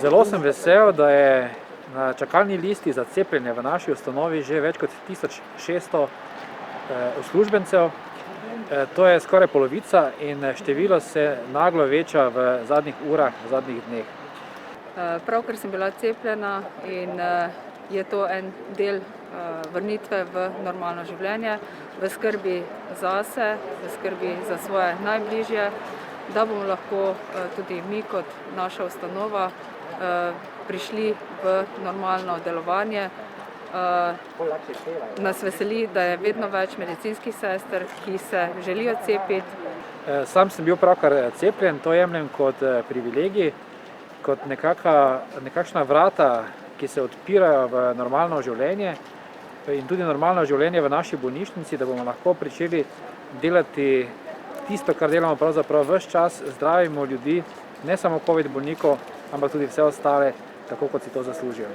Zelo sem vesel, da je na čakalni listi za cepljenje v naši ustanovi že več kot 1600 uslužbencev. To je skoraj polovica in število se naglo veča v zadnjih urah, v zadnjih dneh. Pravkar sem bila cepljena in je to en del vrnitve v normalno življenje, v skrbi zase, v skrbi za svoje najbližje, da bomo lahko tudi mi kot naša ustanova prišli v normalno delovanje. Nas veseli, da je vedno več medicinskih sester, ki se želijo cepiti. Sam sem bil pravkar cepljen, to jemljem kot privilegij, kot nekakšna vrata, ki se odpirajo v normalno življenje in tudi normalno življenje v naši bolnišnici, da bomo lahko pričeli delati tisto, kar delamo pravzaprav ves čas, zdravimo ljudi, ne samo COVID bolnikov, ampak tudi vse ostale, tako kot si to zaslužijo.